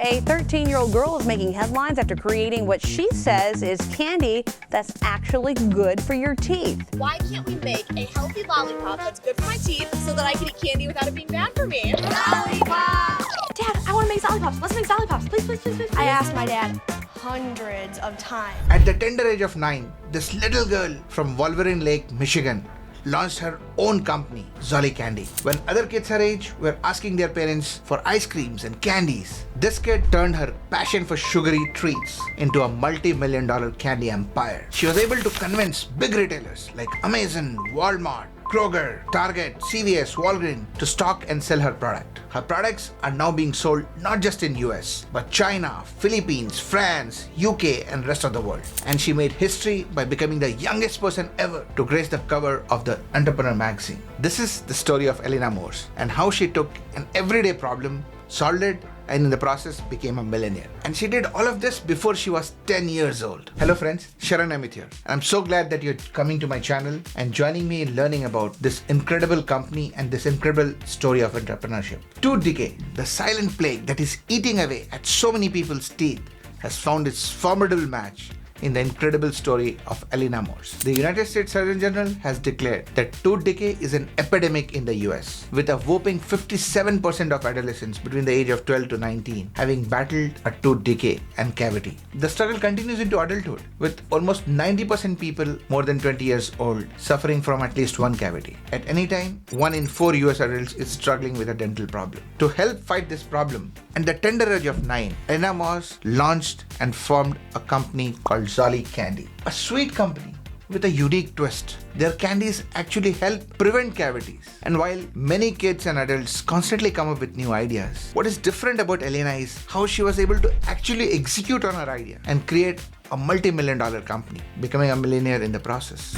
A 13-year-old girl is making headlines after creating what she says is candy that's actually good for your teeth. Why can't we make a healthy lollipop that's good for my teeth so that I can eat candy without it being bad for me? Lollipop! Dad, I want to make Zollipops. Let's make Zollipops. Please, please, please, please. I asked my dad hundreds of times. At the tender age of 9, this little girl from Wolverine Lake, Michigan, launched her own company, Zolli Candy. When other kids her age were asking their parents for ice creams and candies, this kid turned her passion for sugary treats into a multi-million-dollar candy empire. She was able to convince big retailers like Amazon, Walmart, Kroger, Target, CVS, Walgreens to stock and sell her product. Her products are now being sold not just in US, but China, Philippines, France, UK and rest of the world. And she made history by becoming the youngest person ever to grace the cover of the Entrepreneur magazine. This is the story of Alina Morse and how she took an everyday problem, solved it, and in the process became a millionaire. And she did all of this before she was 10 years old. Hello friends, Sharan Amit here. And I'm so glad that you're coming to my channel and joining me in learning about this incredible company and this incredible story of entrepreneurship. Decay, the silent plague that is eating away at so many people's teeth, has found its formidable match in the incredible story of Alina Morse. The United States Surgeon General has declared that tooth decay is an epidemic in the US, with a whopping 57% of adolescents between the age of 12 to 19 having battled a tooth decay and cavity. The struggle continues into adulthood, with almost 90% people more than 20 years old suffering from at least one cavity. At any time, 1 in 4 US adults is struggling with a dental problem. To help fight this problem, at the tender age of 9, Alina Morse launched and formed a company called Zolli Candy, a sweet company with a unique twist. Their candies actually help prevent cavities. And while many kids and adults constantly come up with new ideas, what is different about Alina is how she was able to actually execute on her idea and create a multi-million-dollar company, becoming a millionaire in the process.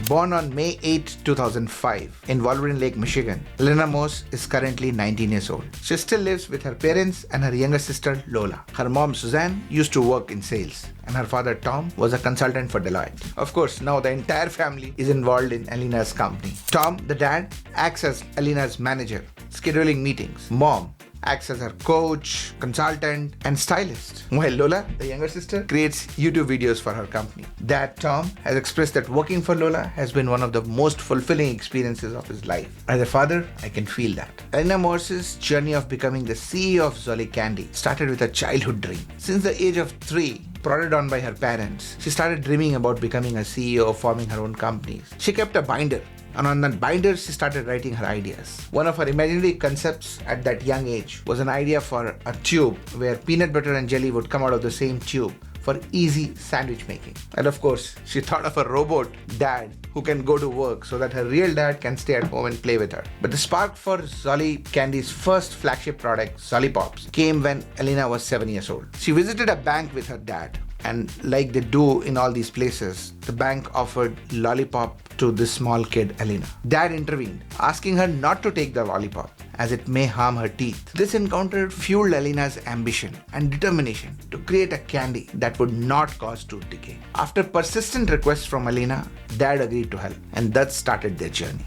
Born on May 8, 2005 in Wolverine Lake, Michigan, Alina Morse is currently 19 years old. She still lives with her parents and her younger sister Lola. Her mom Suzanne used to work in sales and her father Tom was a consultant for Deloitte. Of course, now the entire family is involved in Alina's company. Tom, the dad, acts as Alina's manager, scheduling meetings. Mom acts as her coach, consultant, and stylist. While Lola, the younger sister, creates YouTube videos for her company. Dad Tom has expressed that working for Lola has been one of the most fulfilling experiences of his life. As a father, I can feel that. Alina Morse's journey of becoming the CEO of Zolli Candy started with a childhood dream. Since the age of 3, prodded on by her parents, she started dreaming about becoming a CEO, forming her own companies. She kept a binder, and on that binder, she started writing her ideas. One of her imaginary concepts at that young age was an idea for a tube where peanut butter and jelly would come out of the same tube for easy sandwich making. And of course, she thought of a robot dad who can go to work so that her real dad can stay at home and play with her. But the spark for Zolli Candy's first flagship product, Zollipops, came when Alina was 7 years old. She visited a bank with her dad, and like they do in all these places, the bank offered lollipop to this small kid, Alina. Dad intervened, asking her not to take the lollipop as it may harm her teeth. This encounter fueled Alina's ambition and determination to create a candy that would not cause tooth decay. After persistent requests from Alina, Dad agreed to help, and that started their journey.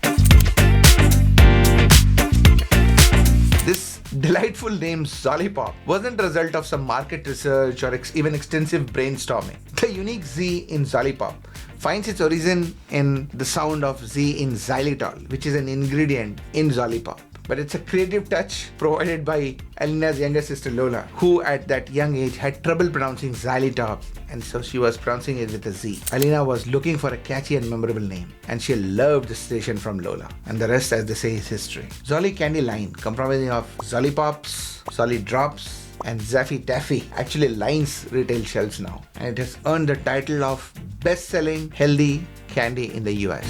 This delightful name Zollipops wasn't a result of some market research or even extensive brainstorming. The unique Z in Zollipops finds its origin in the sound of Z in xylitol, which is an ingredient in Zollipops. But it's a creative touch provided by Alina's younger sister Lola, who at that young age had trouble pronouncing xylitol, and so she was pronouncing it with a Z. Alina was looking for a catchy and memorable name, and she loved the suggestion from Lola. And the rest, as they say, is history. Zolli Candy line, comprising of Zollipops, Zolli Drops, and Zaffy Taffy, actually lines retail shelves now, and it has earned the title of best-selling healthy candy in the US.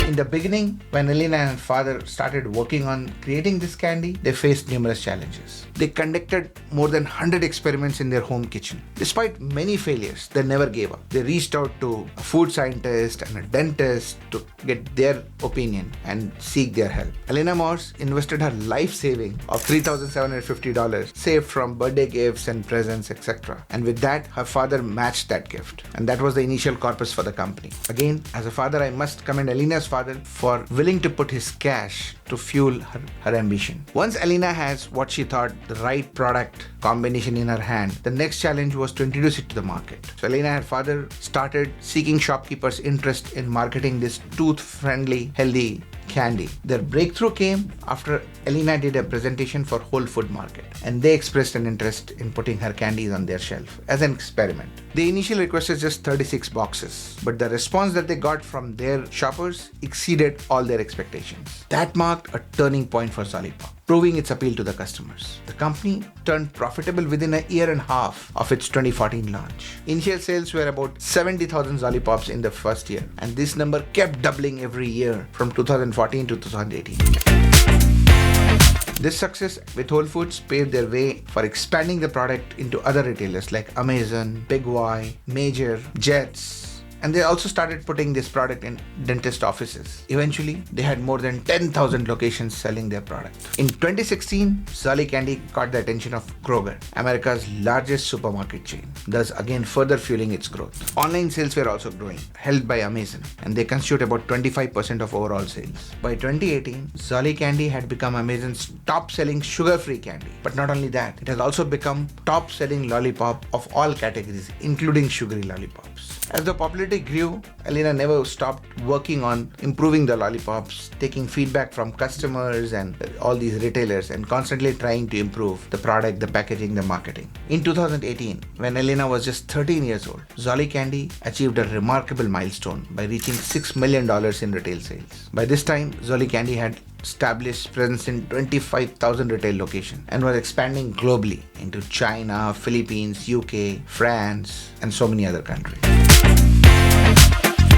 In the beginning, when Alina and her father started working on creating this candy, they faced numerous challenges. They conducted more than 100 experiments in their home kitchen. Despite many failures, they never gave up. They reached out to a food scientist and a dentist to get their opinion and seek their help. Alina Morse invested her life saving of $3,750 saved from birthday gifts and presents, etc. And with that, her father matched that gift. And that was the initial corpus for the company. Again, as a father, I must commend Alina's father for willing to put his cash to fuel her ambition. Once Alina has what she thought the right product combination in her hand, the next challenge was to introduce it to the market. So Alina and her father started seeking shopkeepers' interest in marketing this tooth-friendly, healthy candy. Their breakthrough came after Alina did a presentation for Whole Food Market, and they expressed an interest in putting her candies on their shelf as an experiment. The initial request was just 36 boxes, but the response that they got from their shoppers exceeded all their expectations. That marked a turning point for Zollipops, proving its appeal to the customers. The company turned profitable within a year and a half of its 2014 launch. Initial sales were about 70,000 Zollipops in the first year, and this number kept doubling every year from 2014 to 2018. This success with Whole Foods paved their way for expanding the product into other retailers like Amazon, Big Y, Major, Jets, and they also started putting this product in dentist offices. Eventually, they had more than 10,000 locations selling their product. In 2016, Zolli Candy caught the attention of Kroger, America's largest supermarket chain, thus again further fueling its growth. Online sales were also growing, helped by Amazon, and they constitute about 25% of overall sales. By 2018, Zolli Candy had become Amazon's top-selling sugar-free candy. But not only that, it has also become top-selling lollipop of all categories, including sugary lollipops. As the popularity grew, Alina never stopped working on improving the lollipops, taking feedback from customers and all these retailers, and constantly trying to improve the product, the packaging, the marketing. In 2018, when Alina was just 13 years old, Zolli Candy achieved a remarkable milestone by reaching $6 million in retail sales. By this time, Zolli Candy had established presence in 25,000 retail locations and was expanding globally into China, Philippines, UK, France, and so many other countries.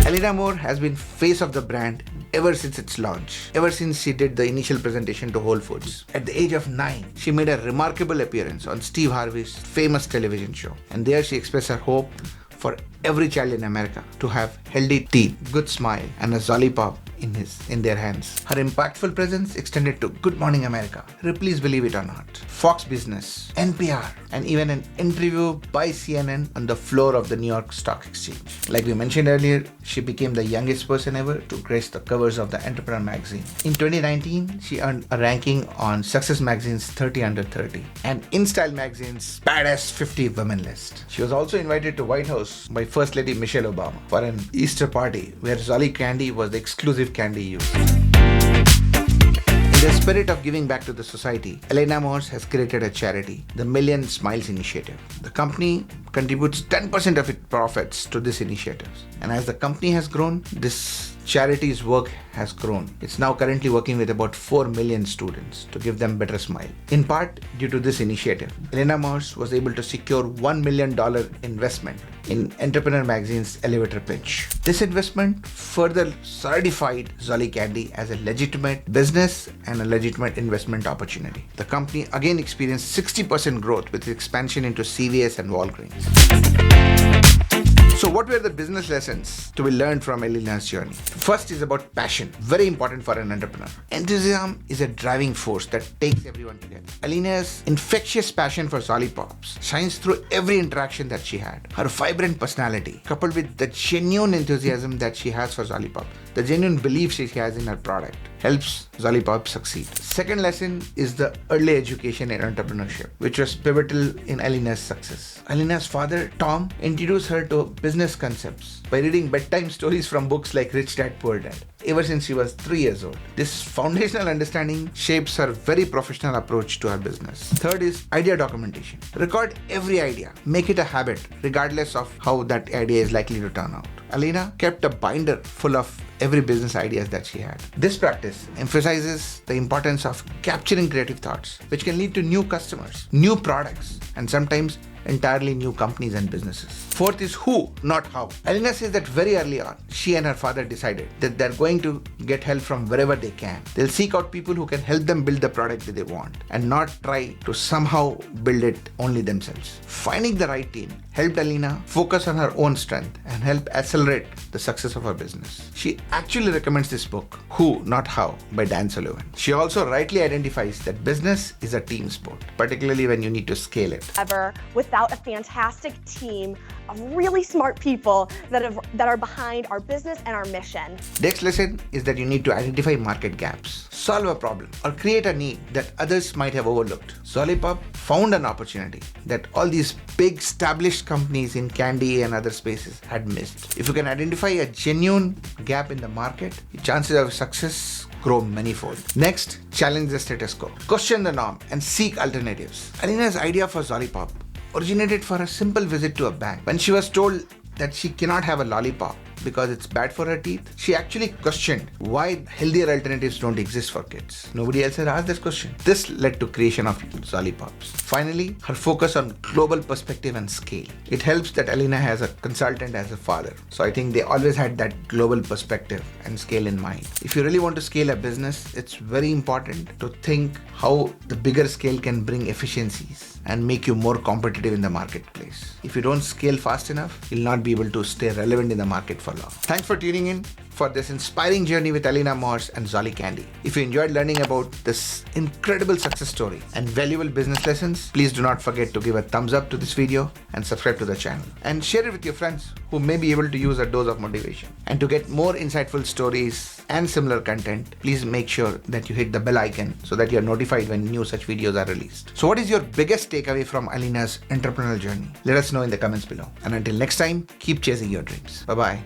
Alina Morse has been face of the brand ever since its launch, ever since she did the initial presentation to Whole Foods. At the age of 9, she made a remarkable appearance on Steve Harvey's famous television show, and there she expressed her hope for every child in America to have healthy teeth, good smile, and a Zollipop in their hands. Her impactful presence extended to Good Morning America, Ripley's Believe It or Not, Fox Business, NPR, and even an interview by CNN on the floor of the New York Stock Exchange. Like we mentioned earlier, she became the youngest person ever to grace the covers of the Entrepreneur magazine. In 2019, she earned a ranking on Success Magazine's 30 Under 30 and InStyle Magazine's Badass 50 Women list. She was also invited to White House by First Lady Michelle Obama for an Easter party where Zolli Candy was the exclusive candy used. In the spirit of giving back to the society, Alina Morse has created a charity, the Million Smiles Initiative. The company contributes 10% of its profits to this initiative. And as the company has grown, this charity's work has grown. It's now currently working with about 4 million students to give them better smile. In part, due to this initiative, Alina Morse was able to secure $1 million investment in Entrepreneur Magazine's elevator pitch. This investment further solidified Zolli Candy as a legitimate business and a legitimate investment opportunity. The company again experienced 60% growth with expansion into CVS and Walgreens. So what were the business lessons to be learned from Alina's journey? First is about passion, very important for an entrepreneur. Enthusiasm is a driving force that takes everyone together. Alina's infectious passion for Zollipops shines through every interaction that she had. Her vibrant personality, coupled with the genuine enthusiasm that she has for Zollipops, the genuine belief she has in her product, helps Zollipops succeed. Second lesson is the early education in entrepreneurship, which was pivotal in Alina's success. Alina's father, Tom, introduced her to business concepts by reading bedtime stories from books like Rich Dad Poor Dad ever since she was 3 years old. This foundational understanding shapes her very professional approach to her business. Third is idea documentation. Record every idea. Make it a habit, regardless of how that idea is likely to turn out. Alina kept a binder full of every business ideas that she had. This practice emphasizes the importance of capturing creative thoughts, which can lead to new customers, new products, and sometimes entirely new companies and businesses. Fourth is who, not how. Alina says that very early on, she and her father decided that they're going to get help from wherever they can. They'll seek out people who can help them build the product that they want and not try to somehow build it only themselves. Finding the right team helped Alina focus on her own strength and help accelerate the success of her business. She actually recommends this book, Who, Not How, by Dan Sullivan. She also rightly identifies that business is a team sport, particularly when you need to scale it. With without a fantastic team of really smart people that are behind our business and our mission. Next lesson is that you need to identify market gaps, solve a problem, or create a need that others might have overlooked. Zollipop found an opportunity that all these big established companies in candy and other spaces had missed. If you can identify a genuine gap in the market, the chances of success grow manifold. Next, challenge the status quo. Question the norm and seek alternatives. Alina's idea for Zollipops originated for a simple visit to a bank. When she was told that she cannot have a lollipop because it's bad for her teeth, she actually questioned why healthier alternatives don't exist for kids. Nobody else had asked this question. This led to creation of Zollipops. Finally, her focus on global perspective and scale. It helps that Alina has a consultant as a father. So I think they always had that global perspective and scale in mind. If you really want to scale a business, it's very important to think how the bigger scale can bring efficiencies and make you more competitive in the marketplace. If you don't scale fast enough, you'll not be able to stay relevant in the market for long. Thanks for tuning in for this inspiring journey with Alina Morse and Zolli Candy. If you enjoyed learning about this incredible success story and valuable business lessons, please do not forget to give a thumbs up to this video and subscribe to the channel. And share it with your friends who may be able to use a dose of motivation. And to get more insightful stories and similar content, please make sure that you hit the bell icon so that you are notified when new such videos are released. So what is your biggest takeaway from Alina's entrepreneurial journey? Let us know in the comments below. And until next time, keep chasing your dreams. Bye-bye.